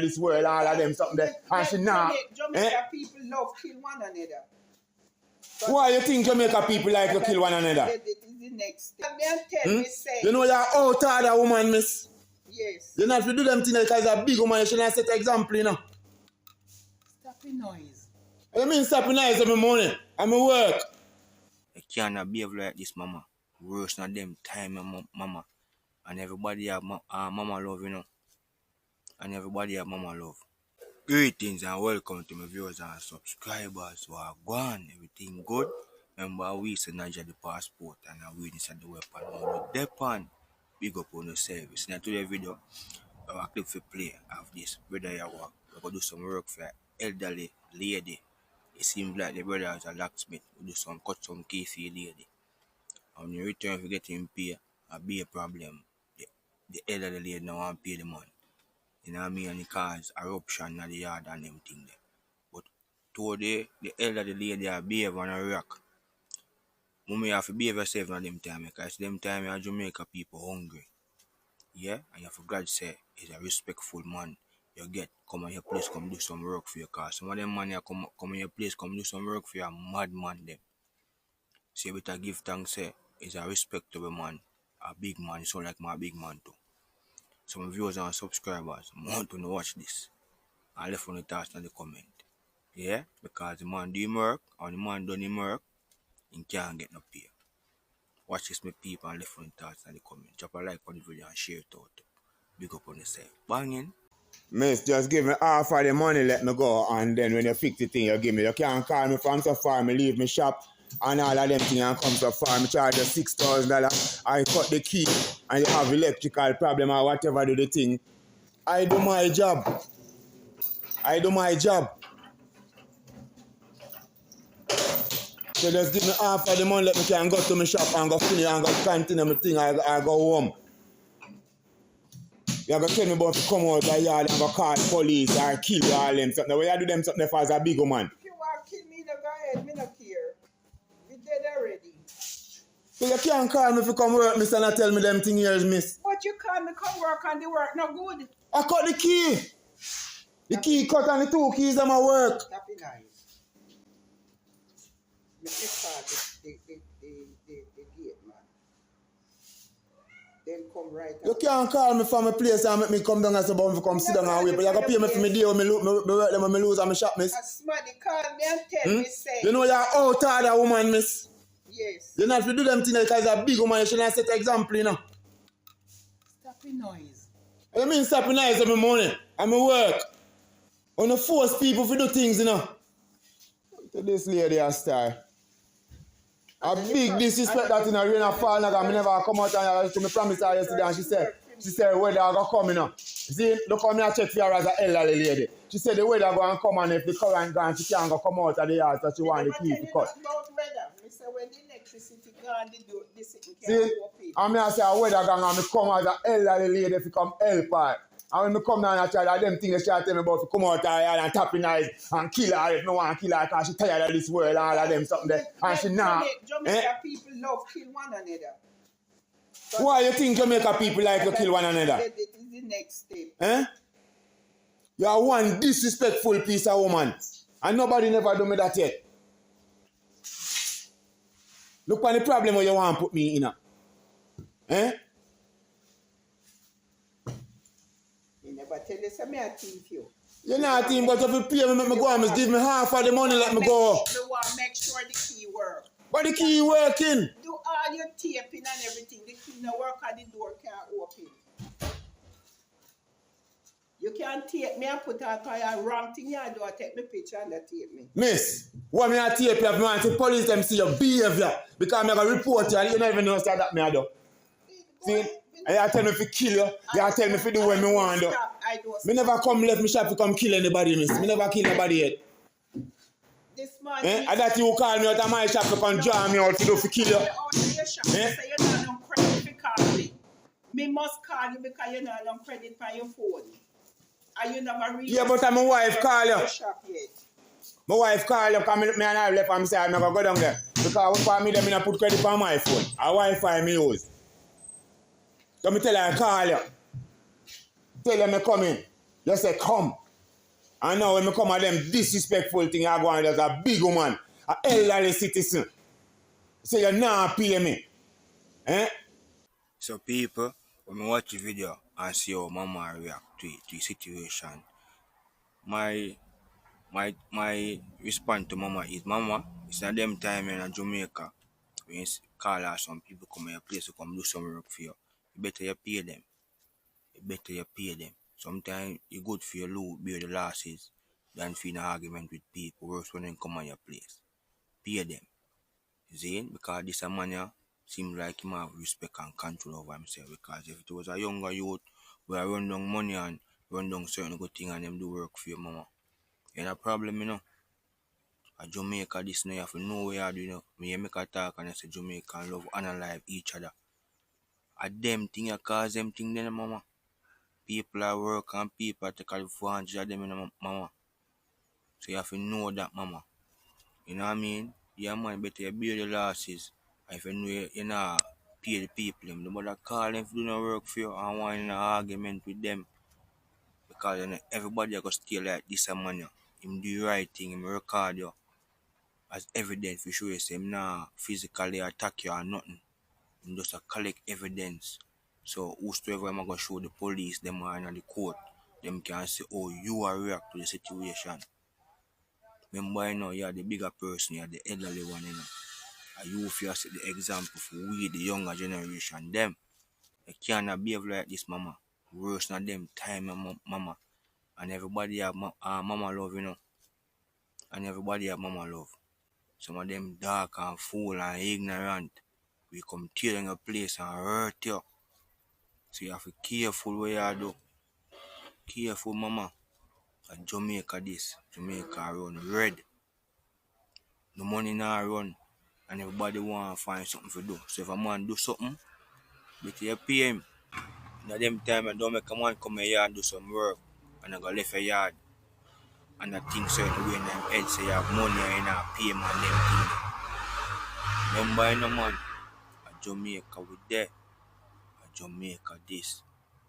this world, all of them something there. And she now. Jamaica people love kill one another. But why you think Jamaica people like to kill one another? It is the next step. Me say. You know you're out of the woman, miss. Yes. You not to do them things because a big woman, you shouldn't set example, you know. Stop the noise. I mean stop the noise every morning. I'm at work. I cannot behave like this, mama. Worse than them time, mama. And everybody have mama love, you know. And everybody have mama love. Greetings and welcome to my viewers and subscribers who are gone. Everything good? Remember, we say Niger the passport and we inside the weapon. On the depend, big up on the service. Now, today's video, our clip for play of this brother here work. We're going to do some work for elderly lady. It seems like the brother is a locksmith. We do some cut some key for the lady. And in return, if you get him pay, a be a problem. The elderly lady now want to pay the money. You know what I mean? And it cause eruption in the yard and everything there. But today, the elderly lady are behave on a rock. Mummy have to behave yourself in them time because them time in Jamaica people hungry. Yeah? And you have to God say he's a respectful man. You get come on your place, come do some work for your car. Some of them man here come on your place, come do some work for your mad man them. So you better give thanks say he's a respectable man, a big man, so like my big man too. Some viewers and subscribers want to watch this. And left on the thoughts in the comment. Yeah? Because the man do him work, and the man done him work, he can't get no pay. Watch this, my people, and left on the thoughts in the comment. Drop a like on the video and share it out. Big up on yourself. Banging. Miss, just give me half of the money, let me go, and then when you fix the thing, you give me. You can't call me from so far, me leave me shop, and all of them things and come so far, me charge you $6,000, I cut the key, and you have electrical problem or whatever do the thing. I do my job. I do my job. So just give me half of the money, let me can go to my shop and go finish and go continue my thing, I go home. You're going to tell me about to come out of the yard and go call the police or kill you all them something. When you do them something for as a big man. If you want to kill me, no go ahead, me not care. We dead already. So you can't call me if you come work, miss, and I tell me them things here, miss. But you call me come work and the work no good. I cut the key. The key cut and the two keys them at work. That be nice. Me call the gate man. Then come right You can't call me from a place and make me come down and say, but if you come sit down and wait. But you got to pay me for my day when me work them when me lose and me shop, miss. Somebody call me and tell me say. You know you're out of that woman, miss. Yes. You not to do them things because you're a big woman, you shouldn't set example, you know. Stop the noise. I mean stop the noise every morning. I'm at work. I want to force people to do things, you know. To this lady a star. A big disrespect that in a rain and fall, and I never come out and she me promised her yesterday and she said the weather go come, you know. See, look how me I check for her as an elderly lady. She said the weather go and come and if the current gone, she can't go come out of the yard so she want the key to cut. About weather. Me say when the electricity gone, the city See, can't open. and me I say a weather gone and me come as an elderly lady if you come help her. And when me come down and try them things she tell me about to come out of her yard and tap in eyes and kill her if me want to kill her because she tired of this world and all of them something there. And she now. Jamaica people love kill one another. But why you think Jamaica people like to kill one another? It is the next step. Eh? You are one disrespectful piece of woman. And nobody never do me that yet. Look on the problem where you want to put me in. Eh? You never tell us I'm a thief you. You're not a team, but if you pay me, make me go and give me half of the money, let me go. We want to make sure the key work. But the key working. Do all your taping and everything. The key no work and the door can't open. You can't tape me and put out a wrong thing you do. Take me picture and tape me. Miss, what me I tape you if you want the police them see your behavior. Because I'm going to report you and you don't even know that me I do. See? And you tell me if you kill you, you tell me if you do what me want to do. Me never come left me shop to come kill anybody, miss. Me never kill anybody yet. This morning. And that you call me out of my shop to come draw me out to do for kill you. Out of your shop, say you're not on credit for calling. Me must call you because you're not on credit for your phone. And you never read. Yeah, but my wife call you. Shop yet. My wife call you because me and I left and say I'm not going to go down there. Because for me, I put credit on my phone. A Wi-Fi me use. So me tell her I call you. Tell her me come in. You say come. And now when I come at them disrespectful thing, I go on as a big woman, an elderly citizen. Say you not pay me. Eh? So people, when I watch the video and see how mama react to the situation, my response to mama is, mama, it's not them time in Jamaica when you call her some people come to your place to come do some work for you. You better you pay them. You better you pay them. Sometimes it's good for you to bear the losses than for an argument with people worse when they come on your place. Pay them. See? Because this a man here seems like him have respect and control over himself. Because if it was a younger youth where run down money and run down certain good things and them do work for your mama, you have a problem, you know. A Jamaica this now you have to know where you do, you know. When you make a talk and I say Jamaica and love analyze each other. A them thing you cause them thing then, mama. People are work and people take advantage of them, you know, mama. So you have to know that, mama. You know what I mean? Yeah, man, better you bear the losses. And if you know you not pay the people, them, nobody call them if do no work for you and want in an argument with them. Because you know, everybody are going to stay like this, man. Him do the right thing, him record you as evidence for show you say him not physically attack you or nothing. Him just a collect evidence. So whosoever am going to show the police, them are in the court, them can say, oh, you are react to the situation. Remember, you know, you're the bigger person, you're the elderly one, you know. And you if you set the example for we, the younger generation, them. They cannot behave like this, mama. Worse than them time, mama. And everybody have mama love, you know. And everybody have mama love. Some of them dark and fool and ignorant. We come tear in your place and hurt you. So you have to be careful where you do. Careful, mama. And Jamaica this. Jamaica run red. The money now run. And everybody want to find something to do. So if a man do something, better you pay him. Now them time I don't make a man come here and do some work. And I go left a yard. And I think certain way in them head say you have money and you not pay man them thing. Remember, you know, man, at Jamaica we there. At Jamaica this.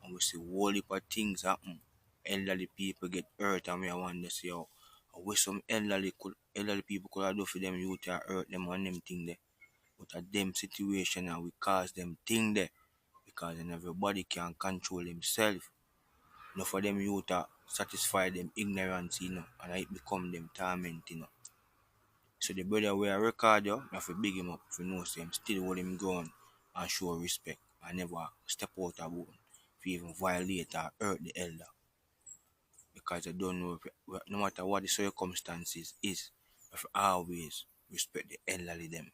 And we see whole heap of things happen. Elderly people get hurt and we want to see how what some elderly people could have do for them youth to hurt them and them thing there. But at them situation and we cause them thing there. Because then everybody can control himself. You know, for them youth to satisfy them ignorance, you know, and it become them torment, you know. So the brother where I record you, I have to big him up if you know him, still hold him ground and show respect and never step out of bound if you even violate or hurt the elder. Because I don't know no matter what the circumstances is, you have to always respect the elderly them.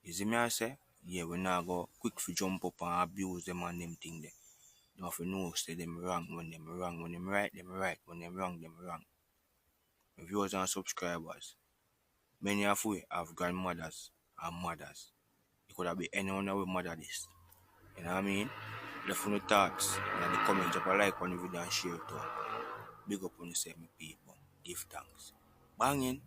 You see me I say? Yeah, we not go quick to jump up and abuse them and them thing there. You have to know say them wrong when them wrong. When them right, them right. When them wrong, them wrong. My viewers and subscribers, many of we have grandmothers and mothers. It could have been anyone with mother this. You know what I mean? Left on the thoughts and the comments, drop a like on the video and share it out. Big up on yourself, my people. Give thanks. Banging.